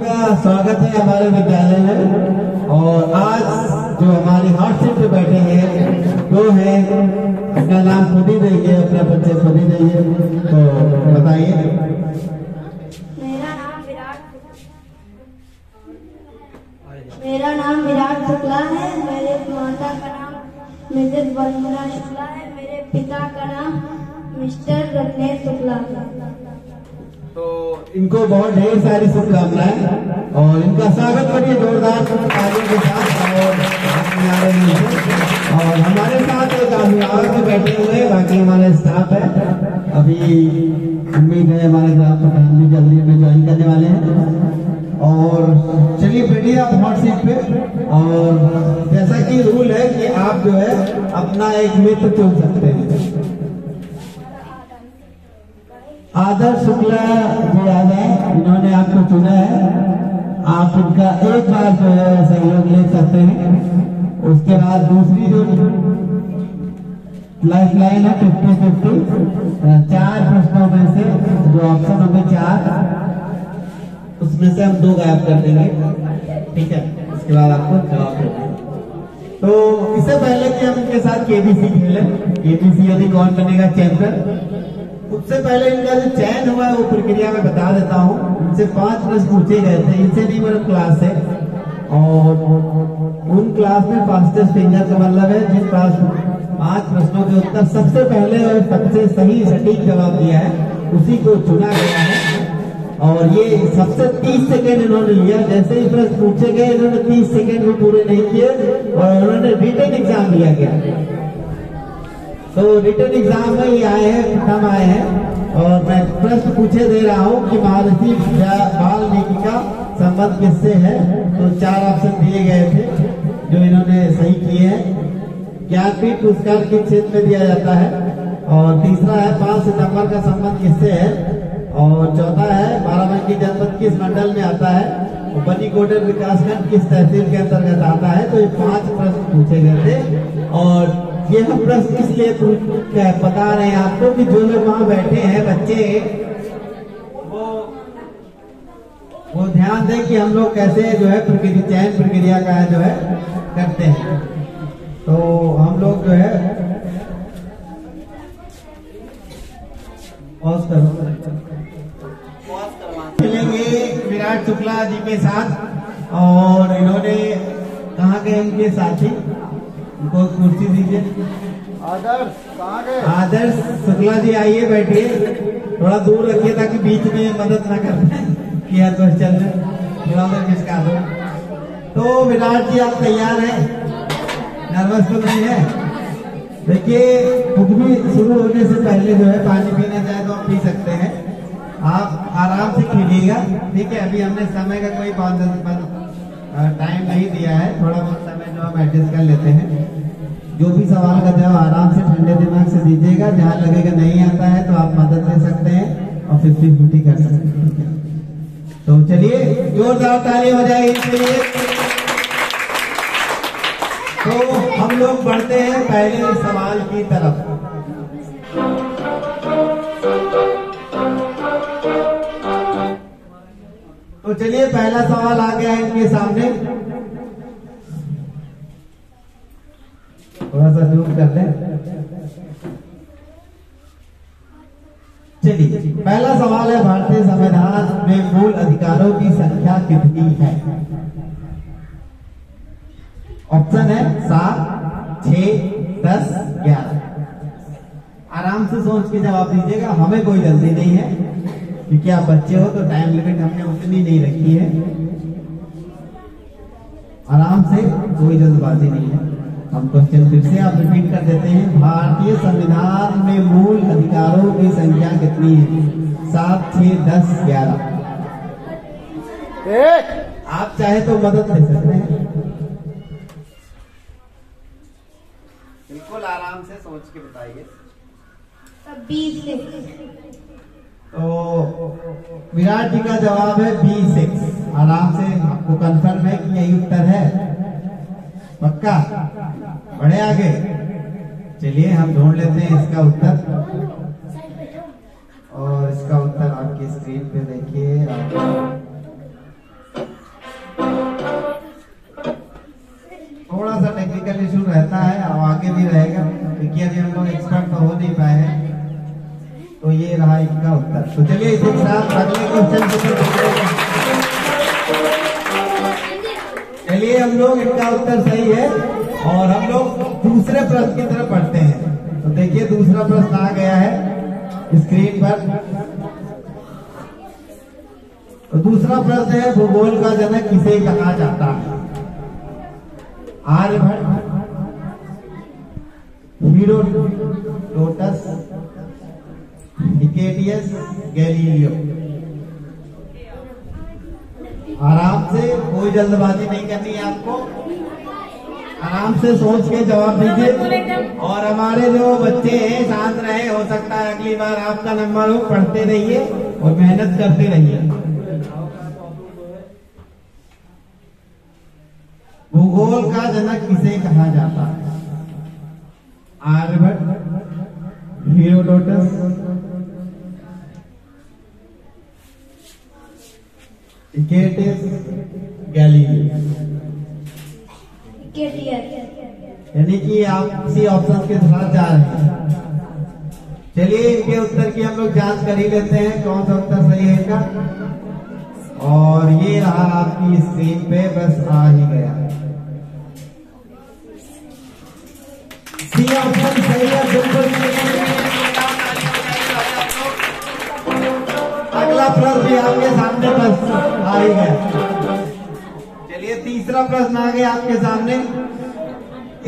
का स्वागत है हमारे विद्यालय में। और आज जो हमारी हॉट सीट पे बैठे हैं वो है, अपना नाम खुद ही देंगे, अपना परिचय खुद ही देंगे, तो बताइए। मेरा नाम विराट शुक्ला है। मेरे माता का नाम मिसेस वंदना शुक्ला है। मेरे पिता का नाम मिस्टर रत्नेश शुक्ला है। तो इनको बहुत ढेर सारी शुभकामनाएं और इनका स्वागत करिए जोरदार तालियों के साथ। और हमारे साथ एक अभिभावक भी बैठे हुए हैं, बाकी हमारे स्टाफ है। अभी उम्मीद है हमारे ग्राम प्रधान भी जल्दी में ज्वाइन करने वाले हैं। और चलिए बैठिए आप हॉट सीट पे। और जैसा कि रूल है कि आप जो है अपना एक मित्र चुन सकते हैं। आदर्श शुक्ला जी आ जाए, इन्होंने आपको चुना है। आप इनका एक बार जो है सहयोग ले सकते हैं। उसके बाद दूसरी जो लाइफ लाइन है 50-50, 4 प्रश्नों में से जो ऑप्शन होंगे 4, उसमें से हम 2 गायब कर देंगे, ठीक है। उसके बाद आपको जवाब देंगे। तो इससे पहले कि हम इनके साथ केबीसी खेलें, केबीसी यदि कौन बनेगा चैंपियन, उससे पहले इनका जो चयन हुआ है वो प्रक्रिया में बता देता हूँ। इनसे 5 प्रश्न पूछे गए थे, इनसे नहीं मेरे क्लास है। और उन क्लास में फास्टेस्ट फिंगर का मतलब है जिन 5 प्रश्नों के उत्तर सबसे पहले और सबसे सही सटीक जवाब दिया है उसी को चुना गया है। और ये सबसे 30 सेकेंड इन्होंने लिया। जैसे ही प्रश्न पूछे गए इन्होंने 30 सेकेंड में पूरे नहीं किए और उन्होंने रिटन एग्जाम लिया गया। तो रिटन एग्जाम में ही आए हैं, प्रथम आए हैं। और मैं प्रश्न पूछे दे रहा हूँ कि महर्षि वाल्मीकि का संबंध किससे है। तो 4 ऑप्शन दिए गए थे जो इन्होंने सही किए हैं। ज्ञानपीठ पुरस्कार किस क्षेत्र में दिया जाता है। और तीसरा है 5 सितंबर का संबंध किससे है। और चौथा है बाराबंकी जनपद किस मंडल में आता है। बनीकोटर विकासखंड किस तहसील के अंतर्गत आता है। तो ये 5 प्रश्न पूछे गए थे। और ये हम प्रश्न इसलिए बता रहे हैं आपको कि जो लोग वहां बैठे हैं बच्चे, वो ध्यान दें कि हम लोग कैसे जो है चयन प्रक्रिया का जो है करते हैं। तो हम लोग जो है पॉज मिलेंगे विराट शुक्ला जी के साथ। और इन्होंने कहाँ गए इनके साथी, उनको कुर्सी दीजिए। आदर्श कहाँ गए? आदर्श शुक्ला जी आइए, बैठिए। थोड़ा दूर रखिए ताकि बीच में मदद ना कर पाए कि हर क्वेश्चन में थोड़ा सा खिसका दो। तो विराट जी आप तैयार हैं? नर्वस तो नहीं है? देखिए खुद भी शुरू होने से पहले जो है पानी पीना चाहे तो आप पी सकते हैं। आप आराम से खेलिएगा, ठीक है। अभी हमने समय का कोई टाइम नहीं दिया है, थोड़ा बहुत समय जो हम एडजस्ट कर लेते हैं। जो भी सवाल का जवाब आराम से ठंडे दिमाग से दीजिएगा। जहाँ लगेगा नहीं आता है तो आप मदद ले सकते हैं और 50-50 कर सकते हैं, ठीक है। तो चलिए जोरदार ताली हो जाएगी इसके लिए। तो हम लोग बढ़ते हैं पहले सवाल की तरफ। तो चलिए पहला सवाल आ गया है इनके सामने। थोड़ा सा जूम कर लें। चलिए पहला सवाल है, भारतीय संविधान में मूल अधिकारों की संख्या कितनी है। ऑप्शन है 7, 6, 10, 11। आराम से सोच के जवाब दीजिएगा, हमें कोई जल्दी नहीं है क्योंकि आप बच्चे हो तो टाइम लिमिट हमने उतनी नहीं रखी है। आराम से, कोई जल्दबाजी नहीं है। हम क्वेश्चन फिर से आप रिपीट कर देते हैं। भारतीय संविधान में मूल अधिकारों की संख्या कितनी है। 7, 6, 10, 11। आप चाहे तो मदद ले सकते हैं, बिल्कुल आराम से सोच के बताइए। 26। तो विराट जी का जवाब है 26। आराम से, आपको कंफर्म है कि यही उत्तर है? पक्का? बढ़े आगे। चलिए हम ढूंढ लेते हैं इसका उत्तर। और इसका उत्तर आपकी स्क्रीन पे देखिए। टेक्निकल इशू रहता है और आगे भी रहेगा, क्योंकि अभी हम लोग एक्सपर्ट तो हो नहीं पाए हैं। तो ये रहा इनका उत्तर। तो चलिए इसी के साथ अगले क्वेश्चन की तरफ बढ़ते हैं। चलिए हम लोग, इनका उत्तर सही है और हम लोग दूसरे प्रश्न की तरफ बढ़ते हैं। तो देखिए दूसरा प्रश्न आ गया है स्क्रीन पर। तो दूसरा प्रश्न है, भूगोल का जनक किसे कहा जाता है? Aryabhata, Herodotus, Hecataeus, Galileo. आराम से, कोई जल्दबाजी नहीं करनी है आपको, आराम से सोच के जवाब दीजिए। और हमारे जो बच्चे हैं शांत रहे, हो सकता है अगली बार आपका नंबर हो। पढ़ते रहिए और मेहनत करते रहिए। भूगोल का जनक किसे कहा जाता है? Aryabhata, Herodotus, Hecataeus, Galileo. यानी कि आप इसी ऑप्शन के साथ जा रहे हैं। चलिए इनके उत्तर की हम लोग जांच कर ही लेते हैं, कौन सा उत्तर सही है इनका। और ये रहा आपकी स्क्रीन पे, बस आ ही गया। सी ऑप्शन सही है, बिल्कुल। अगला प्रश्न भी आपके सामने बस आ ही गया। चलिए तीसरा प्रश्न आ गया आपके सामने।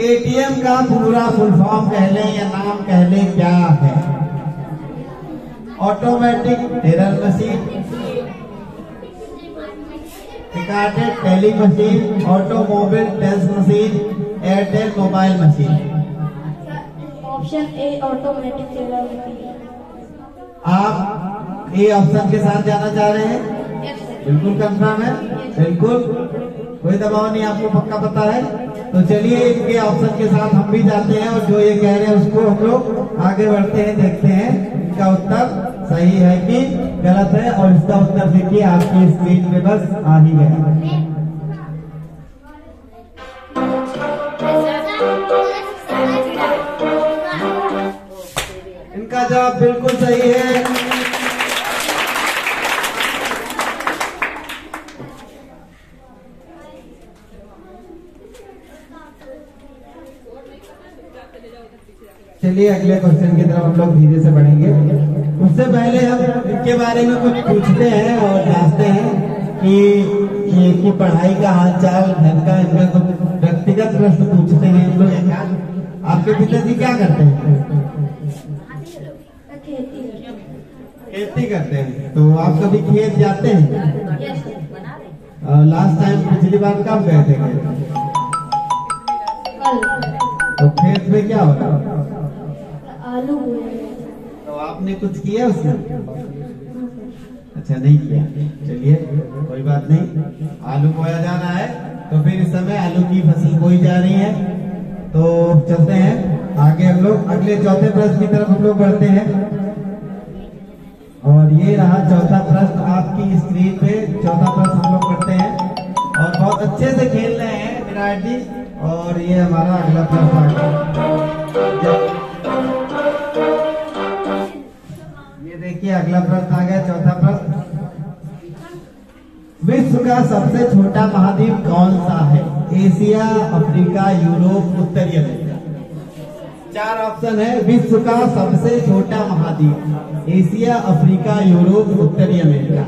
एटीएम का पूरा फुल फॉर्म कह लें या नाम कह लें, क्या है? Automatic teller machine, recorded tele machine, automobile test machine, Airtel mobile machine. Option A automatic teller machine. आप ए ऑप्शन के साथ जाना चाह रहे हैं? बिल्कुल कंफर्म है? बिल्कुल, कोई दबाव नहीं, आपको पक्का पता है। तो चलिए इनके ऑप्शन के साथ हम भी जाते हैं और जो ये कह रहे हैं उसको हम लोग आगे बढ़ते हैं, देखते हैं इनका उत्तर सही है कि गलत है। और इसका उत्तर देखिए आपकी स्क्रीन पे बस आ ही गया। इनका जवाब बिल्कुल सही है। चलिए अगले क्वेश्चन की तरफ हम लोग धीरे से बढ़ेंगे। उससे पहले हम इनके बारे में कुछ पूछते हैं और जानते हैं कि ये की पढ़ाई का हालचाल, घर का, इनका कुछ व्यक्तिगत प्रश्न पूछते हैं हम लोग। आपके पिताजी क्या करते हैं? खेती करते हैं। तो आप कभी खेत जाते हैं? लास्ट टाइम पिछली बार कब गए थे? तो खेत में क्या होता? आलू। तो आपने कुछ किया उसमें? अच्छा नहीं किया। चलिए कोई बात नहीं, आलू बोया जा रहा है तो फिर इस समय आलू की फसल बोई जा रही है। तो चलते हैं आगे हम लोग अगले चौथे प्रश्न की तरफ हम लोग बढ़ते हैं। और ये रहा चौथा प्रश्न आपकी स्क्रीन पे। चौथा प्रश्न हम लोग करते हैं और बहुत अच्छे से खेल रहे हैं विराट जी। और ये हमारा अगला प्रश्न आ गया। ये देखिए अगला प्रश्न आ गया, चौथा प्रश्न। विश्व का सबसे छोटा महाद्वीप कौन सा है? एशिया, अफ्रीका, यूरोप, उत्तरी अमेरिका। चार ऑप्शन है। विश्व का सबसे छोटा महाद्वीप, एशिया, अफ्रीका, यूरोप, उत्तरी अमेरिका।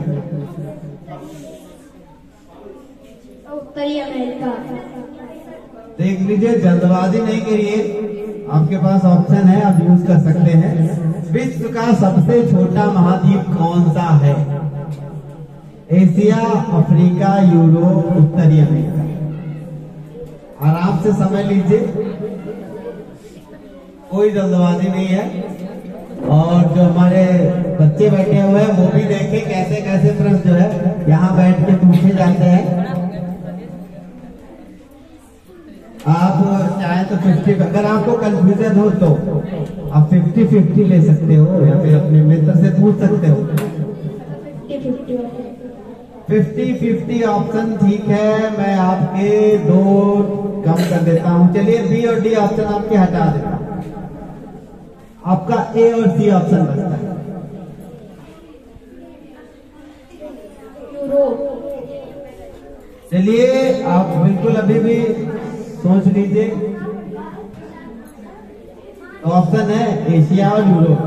उत्तरी अमेरिका। देख लीजिए, जल्दबाजी नहीं करिए, आपके पास ऑप्शन है, आप यूज कर सकते हैं। विश्व का सबसे छोटा महाद्वीप कौन सा है? एशिया, अफ्रीका, यूरोप, उत्तरी अमेरिका। आराम से समय लीजिए, कोई जल्दबाजी नहीं है। और जो हमारे बच्चे बैठे हुए हैं वो भी देखें कैसे कैसे प्रश्न जो है यहाँ बैठ के पूछे जाते हैं। आप चाहे तो 50, अगर आपको कंफ्यूजन हो तो आप 50-50 ले सकते हो या फिर अपने मित्र से पूछ सकते हो। 50-50 ऑप्शन ठीक है, मैं आपके 2 कम कर देता हूं। चलिए बी और डी ऑप्शन आपके हटा देता हूं, आपका ए और सी ऑप्शन बचता है। चलिए आप बिल्कुल अभी भी सोच लीजिए। तो ऑप्शन है एशिया और यूरोप।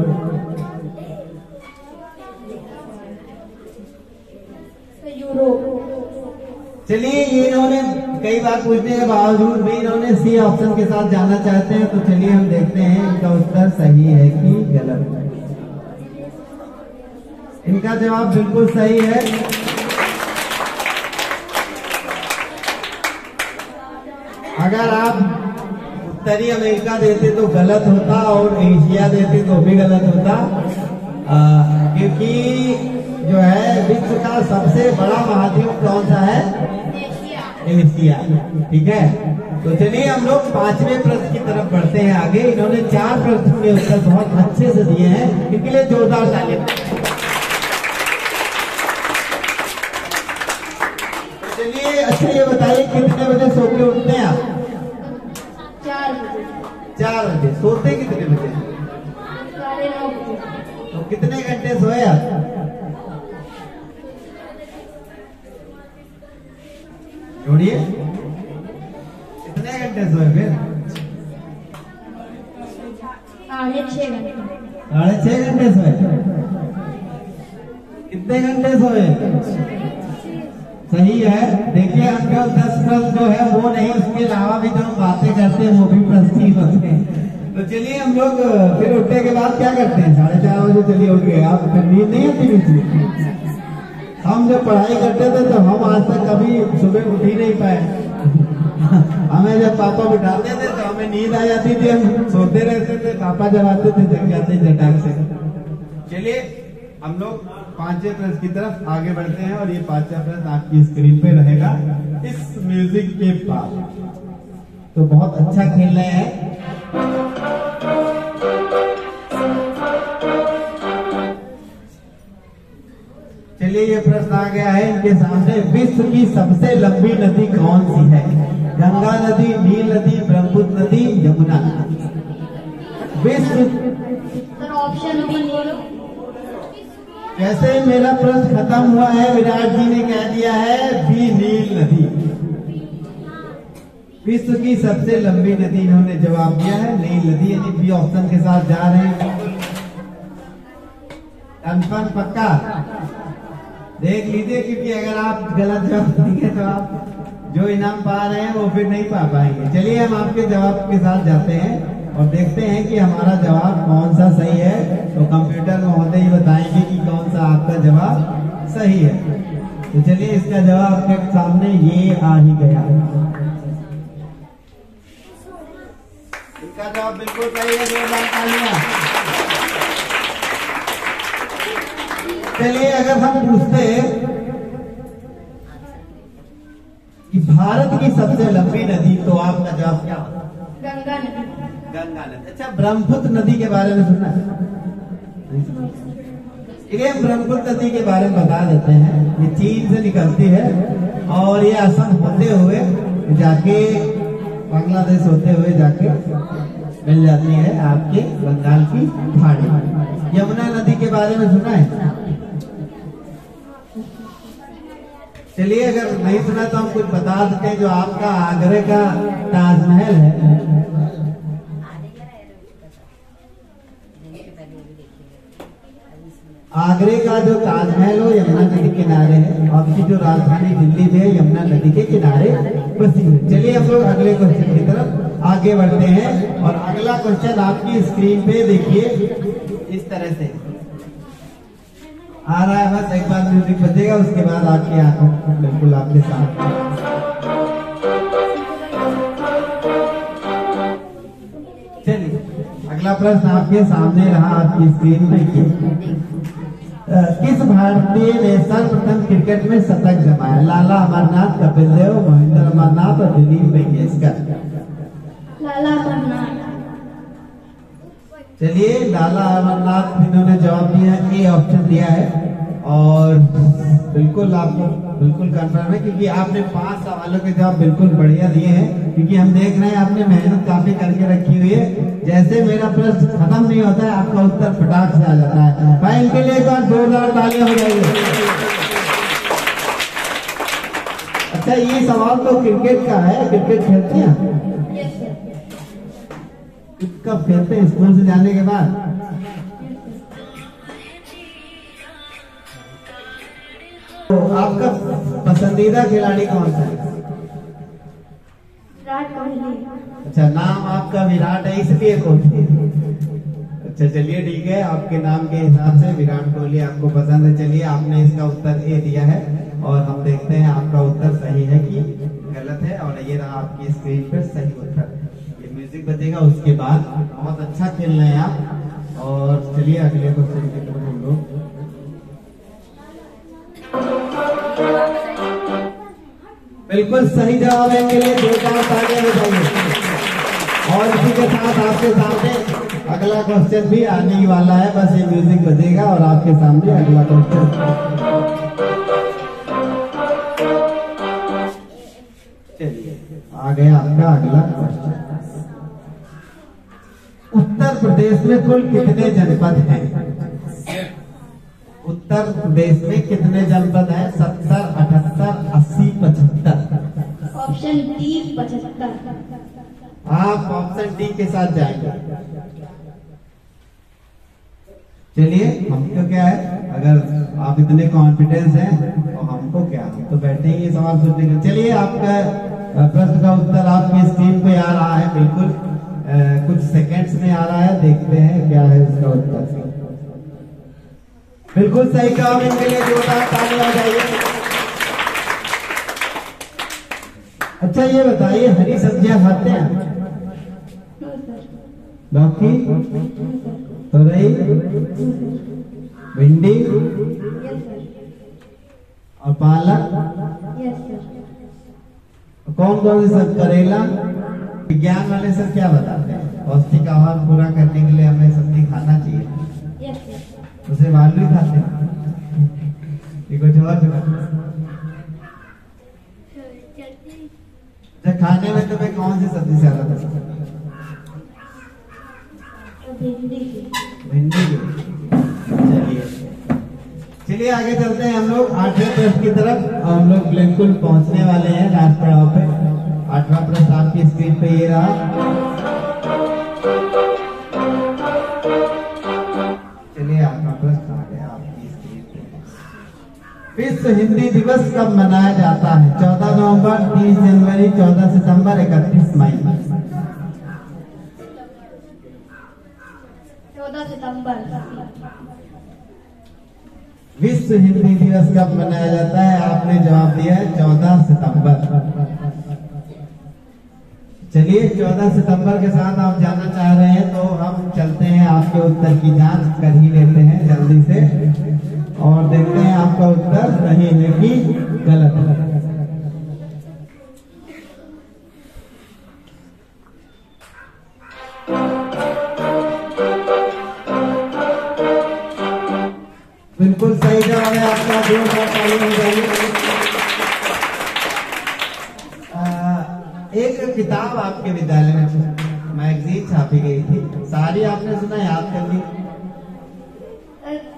चलिए ये इन्होंने कई बार पूछने के बावजूद भी इन्होंने सी ऑप्शन के साथ जाना चाहते हैं, तो चलिए हम देखते हैं इनका उत्तर सही है कि गलत। इनका जवाब बिल्कुल सही है। अगर आप उत्तरी अमेरिका देते तो गलत होता और एशिया देते तो भी गलत होता, क्योंकि जो है विश्व का सबसे बड़ा महाद्वीप कौन सा है? एशिया। ठीक है, तो चलिए हम लोग 5वें प्रश्न की तरफ बढ़ते हैं आगे। इन्होंने 4 प्रश्न के उत्तर बहुत अच्छे से दिए हैं, इनके लिए जोरदार तालियां। चलिए अच्छा ये बताइए कितने बजे सो के उठते हैं आप? 4 बजे। सोते कितने बजे? 9:30 बजे। तो कितने घंटे सोए आप? जोड़िए, कितने घंटे सोए फिर? 6.5 घंटे। 6.5 घंटे सोए। कितने घंटे सोए? सही है। देखिए हम केवल 10 प्रश्न जो है वो नहीं, उसके अलावा भी जो हम बातें करते हैं वो भी प्रश्न ही होते हैं। तो चलिए हम लोग फिर उठने के बाद क्या करते हैं? 4:30 बजे चलिए उठ गए आप, फिर नींद नहीं आती बीच? हम जब पढ़ाई करते थे तो हम आज तक कभी सुबह उठ ही नहीं पाए। हमें जब पापा बिठाते थे तो हमें नींद आ जाती थी, हम सोते रहते थे, पापा जब आते थे जग जाते झटाक से। चलिए हम लोग 5वें प्रश्न की तरफ आगे बढ़ते हैं, और ये 5वां प्रश्न आपकी स्क्रीन पे रहेगा इस म्यूजिक के बाद। तो बहुत अच्छा खेल रहे हैं। चलिए ये प्रश्न आ गया है इनके सामने। विश्व की सबसे लंबी नदी कौन सी है? गंगा नदी, नील नदी, ब्रह्मपुत्र नदी, यमुना नदी। विश्व ऑप्शन बी नील। जैसे ही मेरा प्रश्न खत्म हुआ है विराट जी ने कह दिया है बी नील नदी। विश्व की सबसे लंबी नदी इन्होंने जवाब दिया है नील नदी, यानी बी ऑप्शन के साथ जा रहे हैं। कंफर्म पक्का? देख लीजिए, क्योंकि अगर आप गलत जवाब देंगे तो आप जो इनाम पा रहे हैं वो फिर नहीं पा पाएंगे। चलिए हम आपके जवाब के साथ जाते हैं और देखते हैं कि हमारा जवाब कौन सा सही है। तो कंप्यूटर महोदय ही बताएंगे कि कौन सा आपका जवाब सही है। तो चलिए इसका जवाब आपके सामने ये आ ही गया। इसका जवाब बिल्कुल सही है, जोरदार तालियां। चलिए अगर हम पूछते कि भारत की सबसे लंबी नदी, तो आपका जवाब क्या होता? गंगा नदी। गंगा नदी। अच्छा, ब्रह्मपुत्र नदी के बारे में सुना है? हम ब्रह्मपुत्र नदी के बारे में बता देते हैं। ये चीन से निकलती है और ये असम होते हुए जाके बांग्लादेश होते हुए जाके मिल जाती है आपके बंगाल की खाड़ी। यमुना नदी के बारे में सुना है? चलिए अगर नहीं सुना तो हम कुछ बता देते हैं। जो आपका आगरे का ताजमहल है, आगरे का जो ताजमहल हो यमुना नदी के किनारे है। आपकी जो राजधानी दिल्ली में है यमुना नदी के किनारे बसी है। चलिए हम लोग अगले क्वेश्चन की तरफ आगे बढ़ते हैं, और अगला क्वेश्चन आपकी स्क्रीन पे देखिए इस तरह से आ रहा है। बस एक बार म्यूजिक बजेगा, उसके बाद आपकी आंखों बिल्कुल आपके साथ। चलिए अगला प्रश्न आपके सामने रहा आपकी स्क्रीन में। किस भारतीय ने सर्वप्रथम क्रिकेट में शतक जमाया? लाला अमरनाथ, कपिल देव, महेंद्र अमरनाथ और दिलीप वेंगसरकर। लाला अमरनाथ। चलिए लाला अमरनाथ इन्होंने जवाब दिया, ए ऑप्शन दिया है, और बिल्कुल आपको बिल्कुल कंफर्म है, क्योंकि आपने 5 सवालों के जवाब बिल्कुल बढ़िया दिए हैं। क्योंकि हम देख रहे हैं आपने मेहनत काफी करके रखी हुई है। जैसे मेरा प्रश्न खत्म नहीं होता है, आपका उत्तर फटाक से आ जाता है। भाई इनके लिए एक बार जोरदार तालियां हो जाएगी। अच्छा, ये सवाल तो क्रिकेट का है। क्रिकेट खेलते हैं? कब खेलते हैं? स्कूल से जाने के बाद? तो आपका पसंदीदा खिलाड़ी कौन सा है? विराट कोहली। अच्छा, नाम आपका विराट है इसलिए कोहली। अच्छा चलिए ठीक है, आपके नाम के हिसाब से विराट कोहली आपको पसंद है। चलिए आपने इसका उत्तर ए दिया है और हम देखते हैं आपका उत्तर सही है कि गलत है। और ये रहा आपकी स्क्रीन पर सही उत्तर। ये म्यूजिक बजेगा उसके बाद। बहुत अच्छा खेल रहे हैं आप। और चलिए अगले क्वेश्चन की तरफ हम लोग। बिल्कुल सही जवाब है के लिए जोरदार तालियां बजाइए। और इसी के साथ आपके सामने अगला क्वेश्चन भी आने ही वाला है। बस ये म्यूजिक बजेगा और आपके सामने अगला क्वेश्चन। चलिए आ गया आपका अगला क्वेश्चन। उत्तर प्रदेश में कुल कितने जनपद हैं? उत्तर प्रदेश में कितने जनपद हैं? 70, 78, 80, 75? Option D 75। आप ऑप्शन डी के साथ जाएंगे। चलिए हमको क्या है, अगर आप इतने कॉन्फिडेंस हैं तो हमको क्या, हम तो बैठे ही ये सवाल सोचने के। चलिए आपका प्रश्न का उत्तर आपकी स्क्रीन पे आ रहा है। बिल्कुल कुछ सेकंड्स में आ रहा है। देखते हैं क्या है इसका उत्तर। बिल्कुल सही जवाब, इनके लिए जोरदार तालियां हो जाइए। अच्छा ये बताइए, हरी सब्जियां खाते हैं? लौकी, तोरई, भिंडी और पालक। कौन कौन से सब? करेला। विज्ञान वाले सर क्या बताते हैं? पौष्टिक आहार पूरा करने के लिए हमें सब्जी खाना चाहिए। उसे आलू ही खाते हैं? ये कुछ और जब खाने में तुम्हें कौन सी सब्जी ज्यादा पसंद है? भिंडी। चलिए आगे चलते हैं हम लोग 8वें प्रश्न की तरफ। हम लोग बिल्कुल पहुंचने वाले हैं लास्ट पड़ाव पे। 8वां प्रश्न आपकी स्क्रीन पे ये रहा। चलिए आपका प्रश्न आ गया आपकी स्क्रीन पे। विश्व हिंदी दिवस कब मनाया जाता है? 14 नवंबर, 30 जनवरी, 14 सितंबर, 31 मई? 14 सितंबर। विश्व हिंदी दिवस कब मनाया जाता है? आपने जवाब दिया है 14 सितंबर। चलिए 14 सितंबर के साथ आप जाना चाह रहे हैं तो हम चलते हैं, आपके उत्तर की जांच कर ही लेते हैं जल्दी से और देखते हैं आपका उत्तर सही है कि गलत है। बिल्कुल सही जवाब है आपका। जोरदार तालियां हो जाएगी। एक किताब आपके विद्यालय में मैगजीन छापी गई थी, सारी आपने सुना, याद कर ली?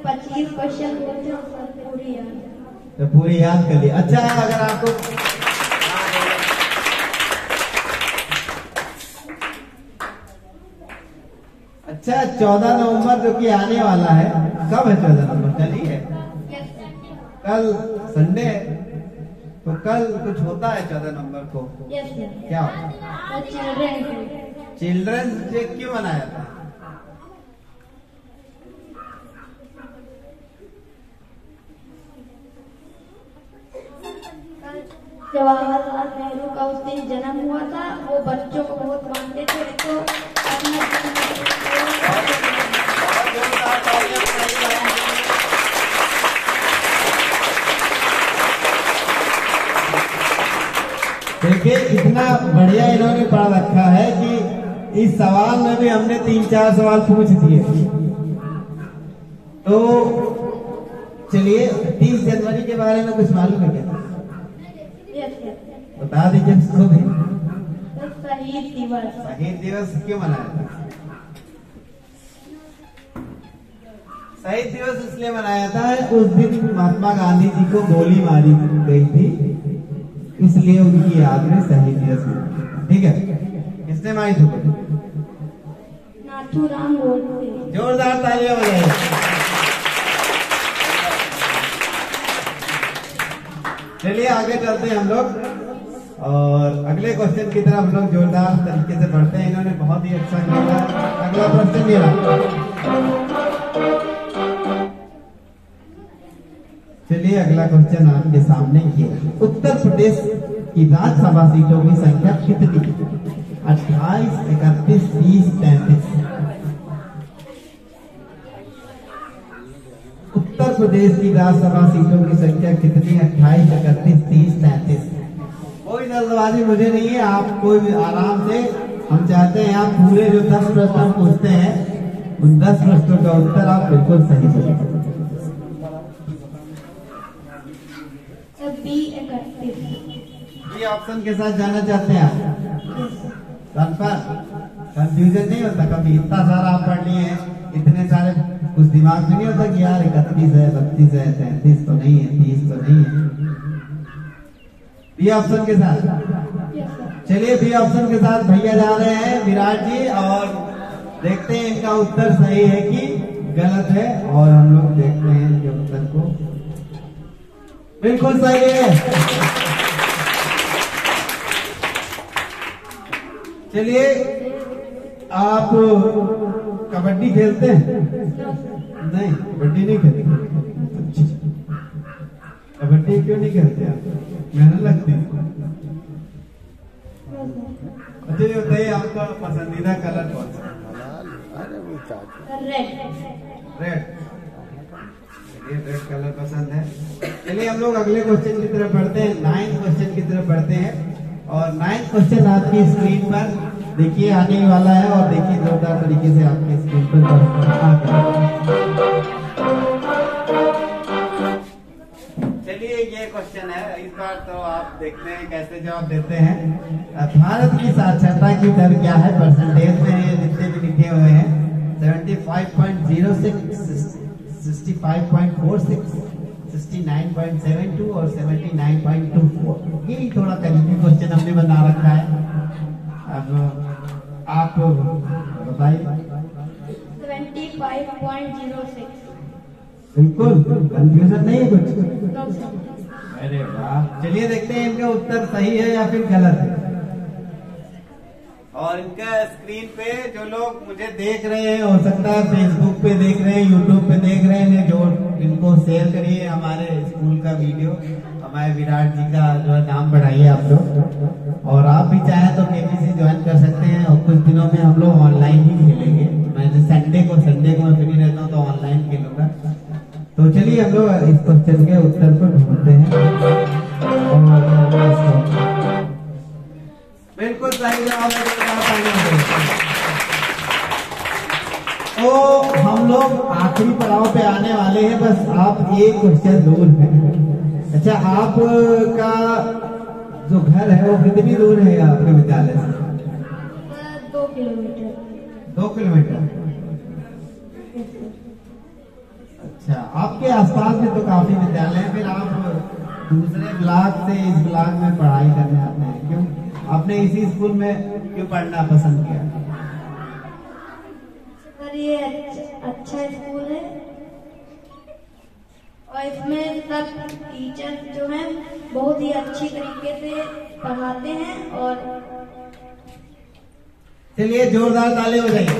25 क्वेश्चन पूरी याद। तो पूरी याद कर ली। अच्छा अगर आपको अच्छा 14 नवंबर जो कि आने वाला है, कब है 14 नवंबर? कल ही है। कल संडे, तो कल कुछ होता है 14 नवंबर को? क्या होता है? चिल्ड्रंस डे क्यों मनाया था? जवाहरलाल नेहरू का उस दिन जन्म हुआ था। वो बच्चों को बहुत मानते थे तो देखिए कितना बढ़िया इन्होंने पढ़ रखा है कि इस सवाल में भी हमने 3-4 सवाल पूछ दिए। तो चलिए 30 जनवरी के बारे में कुछ मालूम है क्या? बता दीजिए उसको भी। तो शहीद दिवस। शहीद दिवस क्यों मनाया था? शहीद दिवस इसलिए मनाया था, उस दिन महात्मा गांधी जी को गोली मारी गई थी, इसलिए उनकी याद में शहीद दिवस। ठीक है, किसने मारी थी? नाथूराम गोडसे। जोरदार तालियां बजाइए। चलिए आगे चलते हैं हम लोग और अगले क्वेश्चन की तरफ हम लोग जोरदार तरीके से बढ़ते हैं। इन्होंने बहुत ही अच्छा किया। अगला क्वेश्चन ये रहा। चलिए अगला क्वेश्चन आपके सामने ये, उत्तर प्रदेश की राज्यसभा सीटों की संख्या कितनी? 28, 31, 30, 33। उत्तर प्रदेश की राज्यसभा सीटों की संख्या कितनी? 28, 31, 30, 33। कोई जल्दबाजी मुझे नहीं है, आप कोई भी आराम से, हम चाहते हैं आप पूरे जो 10 प्रश्न पूछते हैं उन 10 प्रश्नों का उत्तर आप बिल्कुल सही दें। बी 31। ये ऑप्शन के साथ जाना चाहते हैं आप? कंफ्यूजन नहीं होता कभी? इतना सारा आप पढ़ लिए हैं, इतने सारे कुछ दिमाग में नहीं होता कि यार 31 है, 32 है, 33 तो नहीं है, 30 तो नहीं है। बी ऑप्शन के साथ चलिए, बी ऑप्शन के साथ भैया जा रहे हैं विराट जी, और देखते हैं इनका उत्तर सही है कि गलत है, और हम लोग देखते हैं इनके उत्तर को। बिल्कुल सही है। चलिए, आप कबड्डी खेलते हैं? नहीं, कबड्डी नहीं खेलते। कबड्डी क्यों नहीं खेलते आप? मेहनत लगती है। अच्छा ये बताइए, आपका पसंदीदा कलर कौन सा? रेड। रेड कलर पसंद है। चलिए हम लोग अगले क्वेश्चन की तरफ बढ़ते हैं, 9th क्वेश्चन की तरफ बढ़ते हैं। और 9th क्वेश्चन आपकी स्क्रीन पर देखिए आने वाला है, और देखिए जोरदार तरीके से आपकी स्क्रीन पर आ गया। चलिए ये क्वेश्चन है, इस बार तो आप देखते हैं कैसे जवाब देते हैं। भारत की साक्षरता की दर क्या है? परसेंटेज में जितने भी लिखे हुए हैं 75.06, 65.46, 69.72 और 79.24। ये थोड़ा करीबी क्वेश्चन हमने बना रखा है। अब आप बताइए। 75.06। बिल्कुल कंफ्यूजन नहीं है कुछ? अरे वाह। चलिए देखते हैं इनका उत्तर सही है या फिर गलत है। और इनका स्क्रीन पे जो लोग मुझे देख रहे हैं, हो सकता है फेसबुक पे देख रहे हैं, यूट्यूब पे देख रहे हैं, जो इनको शेयर करिए हमारे स्कूल का वीडियो, हमारे विराट जी का जो है नाम बढ़ाइए आप लोग। और आप भी चाहें तो केबीसी ज्वाइन कर सकते हैं, और कुछ दिनों में हम लोग ऑनलाइन ही खेलेंगे। मैं संडे को मैं फ्री रहता हूँ तो ऑनलाइन खेलूंगा। तो चलिए हम लोग इस क्वेश्चन के उत्तर को ढूंढते हैं। बिल्कुल सही जवाब है। तो हम लोग आखिरी पड़ाव पे आने वाले हैं, बस आप एक क्वेश्चन दूर हैं। अच्छा, आपका जो घर है वो कितनी दूर है आपके विद्यालय से? 2 किलोमीटर। 2 किलोमीटर। अच्छा, आपके आसपास में तो काफी विद्यालय है, फिर आप दूसरे ब्लॉक से इस ब्लॉक में पढ़ाई करने आते हैं, क्यों? आपने इसी स्कूल में क्यों पढ़ना पसंद किया? सर ये अच्छा स्कूल है, और इसमें सब टीचर जो हैं बहुत ही अच्छी तरीके से पढ़ाते हैं। और चलिए जोरदार ताली बजाइए।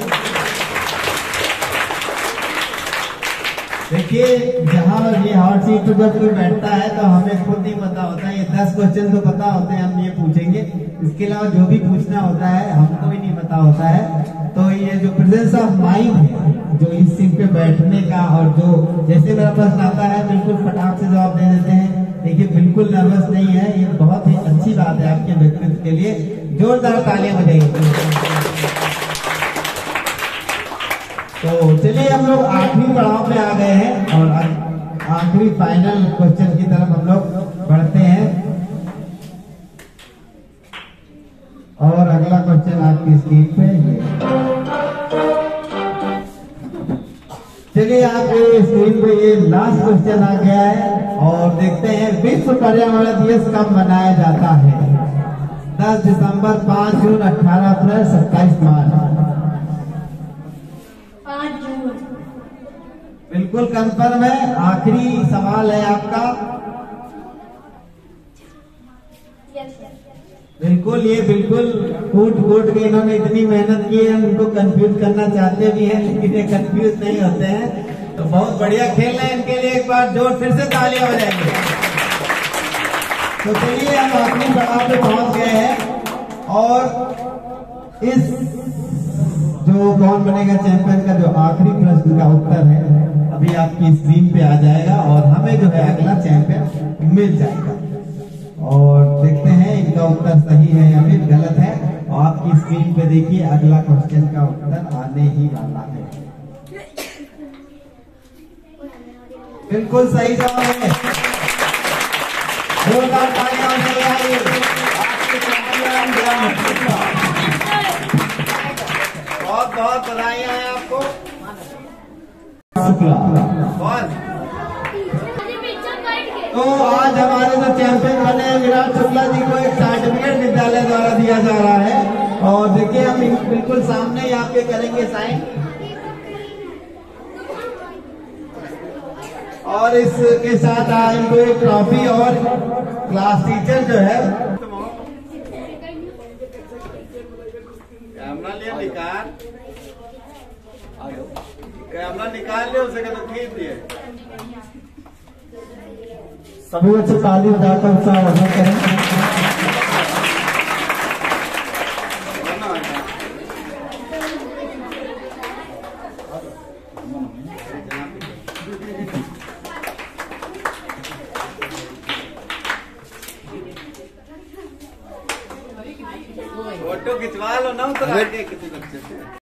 देखिए, जहाँ ये हॉट सीट पर जब कोई बैठता है तो हमें खुद नहीं पता होता है। ये 10 क्वेश्चन तो पता होते हैं, हम ये पूछेंगे, इसके अलावा जो भी पूछना होता है हमको भी नहीं पता होता है। तो ये जो प्रेजेंस ऑफ माइंड है, जो इस सीट पे बैठने का, और जो जैसे मेरा प्रश्न आता है बिल्कुल फटाक से जवाब दे देते हैं। देखिए बिल्कुल नर्वस नहीं है, ये बहुत ही अच्छी बात है आपके व्यक्तित्व के लिए। जोरदार तालियां बजाइए। तो चलिए हम लोग आखिरी पड़ाव पे आ गए हैं, और आखिरी फाइनल क्वेश्चन की तरफ हम लोग बढ़ते हैं। और अगला क्वेश्चन आपकी स्क्रीन पे ये। चलिए आपके स्क्रीन पे ये लास्ट क्वेश्चन आ गया है और देखते हैं विश्व पर्यावरण दिवस कब मनाया जाता है? 10 दिसंबर, 5 जून, 18 अप्रैल, 27 मार्च। 5 जून। बिल्कुल कंफर्म है? आखिरी सवाल है आपका। बिल्कुल, ये बिल्कुल कूट कूट के इन्होंने इतनी मेहनत की है, उनको कंफ्यूज करना चाहते भी हैं लेकिन ये कंफ्यूज नहीं होते हैं। तो बहुत बढ़िया खेल रहे हैं, इनके लिए एक बार जोर फिर से तालियां बजाएंगे। तो चलिए हम आखिरी सवाल पे पहुंच गए हैं और इस जो कौन बनेगा चैंपियन का जो आखिरी प्रश्न का उत्तर है अभी आपकी स्क्रीन पे आ जाएगा और हमें जो है अगला चैंपियन मिल जाएगा। और देखते हैं इनका उत्तर सही है या फिर गलत है। और आपकी स्क्रीन पे देखिए अगला क्वेश्चन का उत्तर आने ही वाला है। बिल्कुल सही जवाब है। जोरदार तालियां बजाइए। बहुत बहुत बधाइयां हैं आपको। बहुत। तो आज हमारे जो चैंपियन बने हैं विराट शुक्ला जी को एक सर्टिफिकेट विद्यालय द्वारा दिया जा रहा है और देखिए हम बिल्कुल सामने ही आपके करेंगे साइन। और इसके साथ इनको एक ट्रॉफी और क्लास टीचर जो है कैमरा निकाल ले उसे तो खींच दिए। सभी अच्छे ताली बजाकर उत्साह करें। फोटो खिंचवा लो ना, उतर आगे किसी बच्चे से।